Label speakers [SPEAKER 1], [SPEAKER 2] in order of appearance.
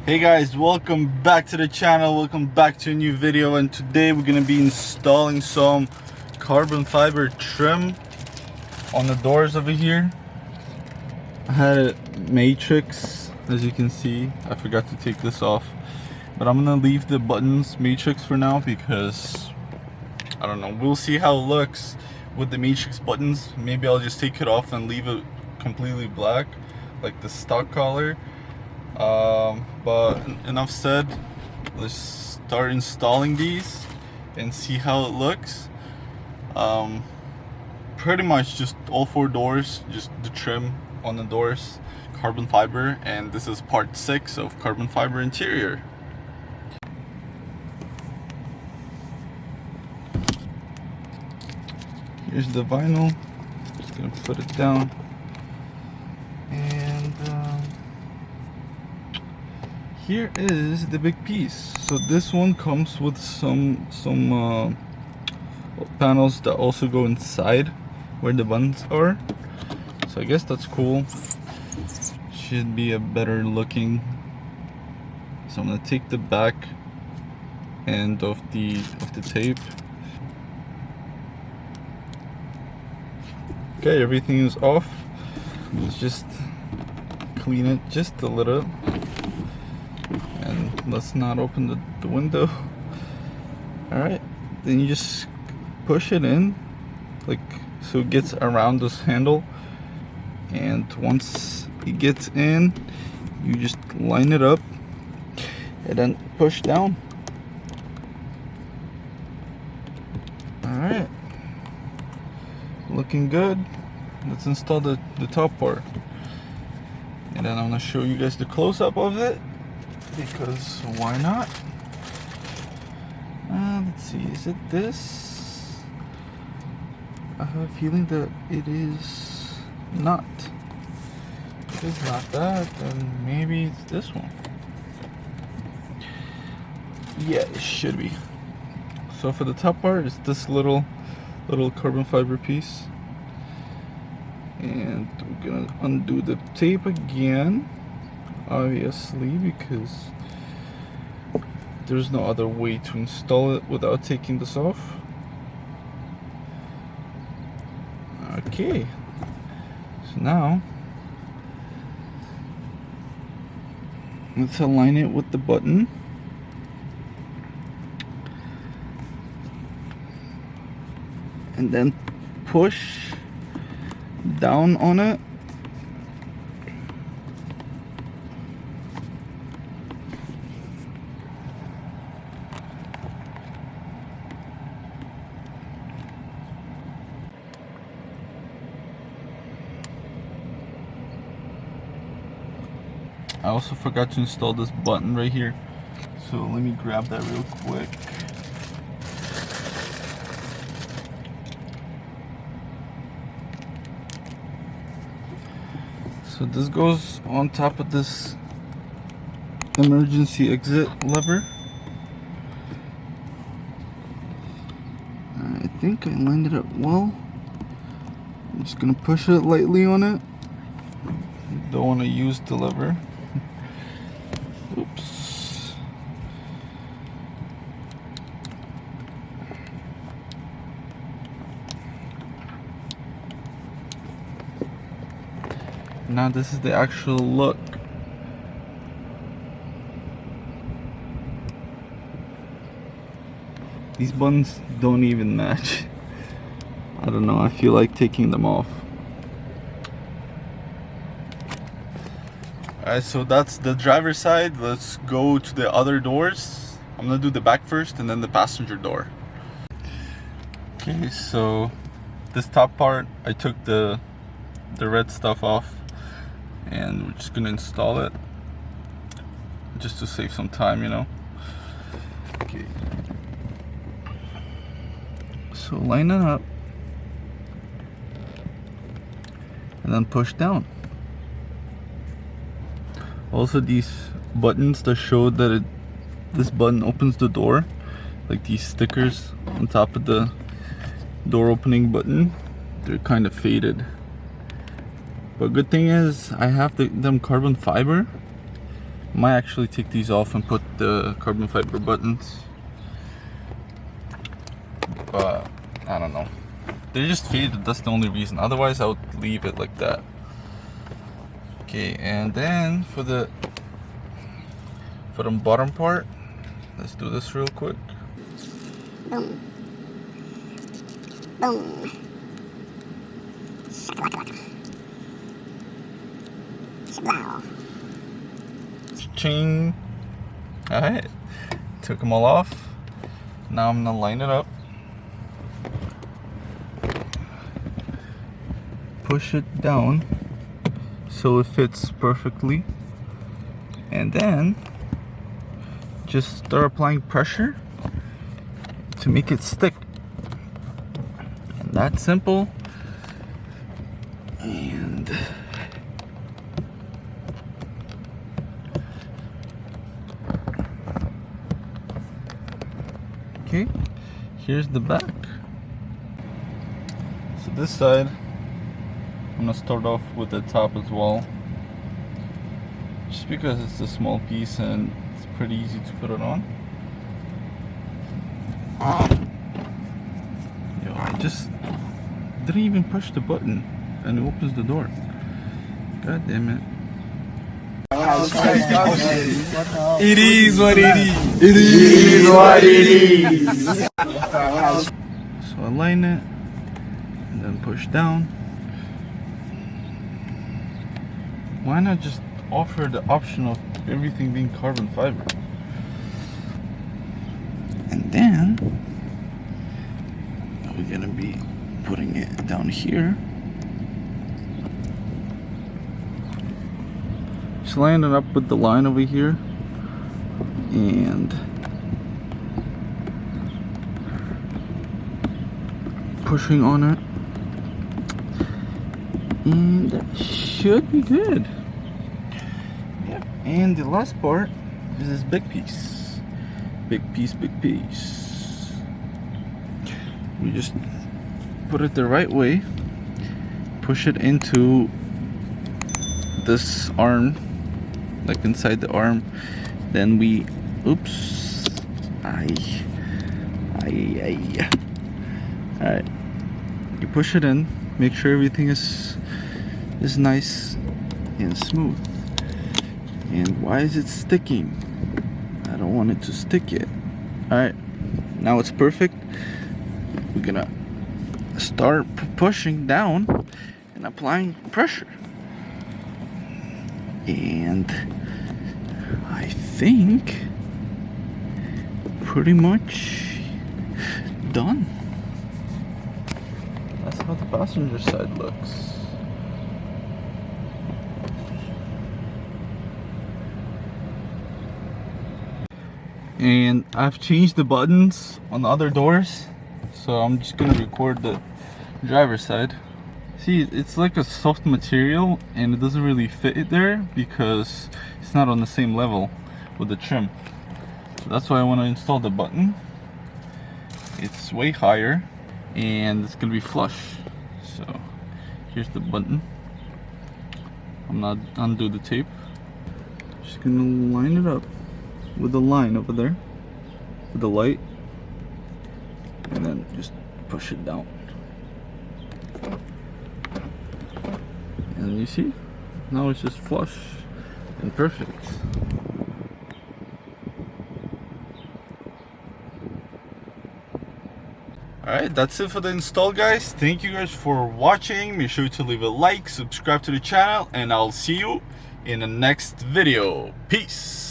[SPEAKER 1] Hey guys, welcome back to the channel, welcome back to a new video, and today we're gonna be installing some carbon fiber trim on the doors over here. I had a matrix, as you can see. I forgot to take this off, but I'm gonna leave the buttons matrix for now because I don't know, we'll see how it looks with the matrix buttons. Maybe I'll just take it off and leave it completely black like the stock color. But enough said, let's start installing these and see how it looks. Pretty much just all four doors, just the trim on the doors, carbon fiber, and this is part 6 of carbon fiber interior. Here's the vinyl, just gonna put it down, and here is the big piece. So this one comes with some panels that also go inside where the buttons are. So I guess that's cool. Should be a better looking. So I'm gonna take the back end of the tape. Okay, everything is off. Let's just clean it just a little. And let's not open the window. Alright, then you just push it in, like so it gets around this handle. And once it gets in, you just line it up and then push down. Alright, looking good. Let's install the top part, and then I'm gonna show you guys the close-up of it, because why not? Let's see, is it this? I have a feeling that it is not. If it's not that, then maybe it's this one. Yeah, it should be. So for the top part, it's this little carbon fiber piece. And we're gonna undo the tape again, obviously, because there's no other way to install it without taking this off. Okay, so now let's align it with the button. And then push down on it. I also forgot to install this button right here, so let me grab that real quick. So this goes on top of this emergency exit lever. I think I lined it up well. I'm just gonna push it lightly on it. Don't want to use the lever. Oops. Now this is the actual look. These buttons don't even match. I don't know, I feel like taking them off. Alright, so that's the driver's side. Let's go to the other doors. I'm gonna do the back first and then the passenger door. Okay, so this top part, I took the red stuff off, and we're just gonna install it just to save some time, you know. Okay, so line it up and then push down. Also, these buttons that show that this button opens the door, like these stickers on top of the door opening button, they're kind of faded. But good thing is I have them carbon fiber, Might actually take these off and put the carbon fiber buttons, but I don't know. They're just faded, that's the only reason. Otherwise I would leave it like that. Okay, and then for the bottom part, let's do this real quick.
[SPEAKER 2] Boom. Boom. Shakalaka. Shablow.
[SPEAKER 1] Ching. Alright, took them all off. Now I'm gonna line it up. Push it down so it fits perfectly. And then just start applying pressure to make it stick. And that's simple. And okay, here's the back. So this side, I'm gonna start off with the top as well, just because it's a small piece and it's pretty easy to put it on. Yo, I just didn't even push the button and it opens the door. God damn it.
[SPEAKER 3] It is what it is.
[SPEAKER 1] It is what it is. So align it and then push down. Why not just offer the option of everything being carbon fiber? And then we're gonna be putting it down here. Just line it up with the line over here and pushing on it, and that should be good. Yep. And the last part is this big piece. Big piece. We just put it the right way, push it into this arm, like inside the arm, then we oops, alright, you push it in, make sure everything is nice and smooth. And why is it sticking? I don't want it to stick yet. Alright, now it's perfect. We're gonna start pushing down and applying pressure. And I think pretty much done. That's how the passenger side looks. And I've changed the buttons on the other doors, so I'm just gonna record the driver's side. See, it's like a soft material and it doesn't really fit it there because it's not on the same level with the trim. So that's why I want to install the button. It's way higher and it's gonna be flush. So here's the button. I'm not undo the tape. Just gonna line it up with the line over there with the light, and then just push it down. And you see, now it's just flush and perfect. Alright, that's it for the install, guys. Thank you guys for watching. Make sure to leave a like, subscribe to the channel, and I'll see you in the next video. Peace.